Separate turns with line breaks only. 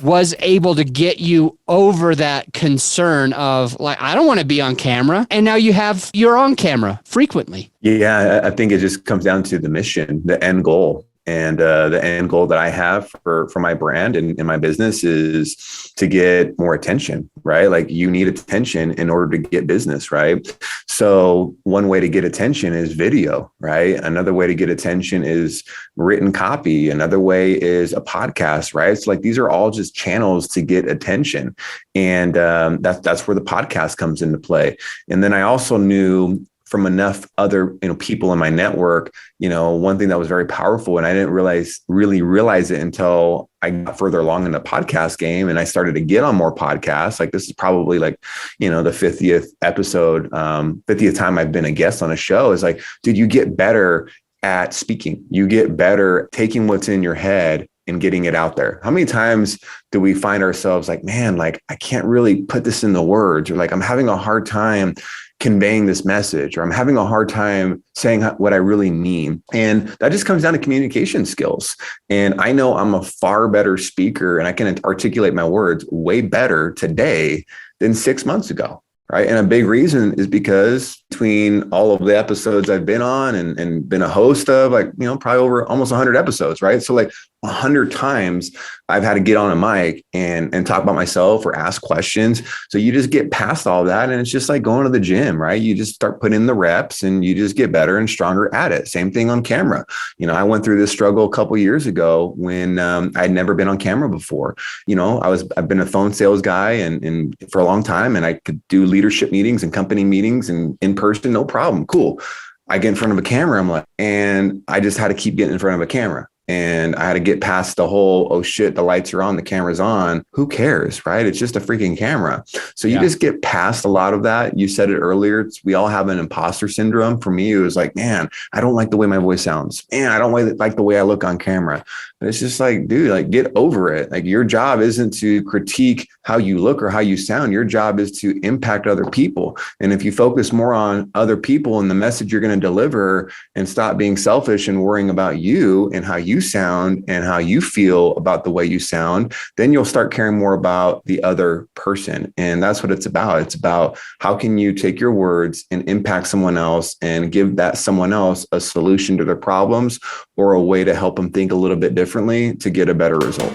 Was able to get you over that concern of like, I don't want to be on camera. And now you're on camera frequently.
Yeah, I think it just comes down to the mission, the end goal. And the end goal that I have for my brand and my business is to get more attention, right? Like you need attention in order to get business, right? So one way to get attention is video, right? Another way to get attention is written copy. Another way is a podcast, right? So like these are all just channels to get attention. And that's where the podcast comes into play. And then I also knew from enough other, people in my network, one thing that was very powerful, and I didn't really realize it until I got further along in the podcast game and I started to get on more podcasts. Like this is probably like, the 50th episode, 50th time I've been a guest on a show, is like, dude, you get better at speaking. You get better taking what's in your head and getting it out there. How many times do we find ourselves like, man, like I can't really put this into words, or like I'm having a hard time conveying this message, or I'm having a hard time saying what I really mean. And that just comes down to communication skills. And I know I'm a far better speaker and I can articulate my words way better today than 6 months ago. Right. And a big reason is because between all of the episodes I've been on and been a host of, like, probably over almost 100 episodes. Right. So like 100 times I've had to get on a mic and talk about myself or ask questions. So you just get past all that. And it's just like going to the gym, right? You just start putting in the reps and you just get better and stronger at it. Same thing on camera. I went through this struggle a couple of years ago when I'd never been on camera before. I've been a phone sales guy and for a long time, and I could do leadership meetings and company meetings and in person, no problem. Cool. I get in front of a camera, and I just had to keep getting in front of a camera. And I had to get past the whole, oh shit, the lights are on, the camera's on. Who cares, right? It's just a freaking camera. So you just get past a lot of that. You said it earlier. We all have an imposter syndrome. For me, it was like, man, I don't like the way my voice sounds. Man, I don't like the way I look on camera. But it's just like, dude, like get over it. Like your job isn't to critique how you look or how you sound. Your job is to impact other people. And if you focus more on other people and the message you're going to deliver and stop being selfish and worrying about you and how you sound and how you feel about the way you sound, then you'll start caring more about the other person. And that's what it's about. It's about how can you take your words and impact someone else and give that someone else a solution to their problems or a way to help them think a little bit differently to get a better result.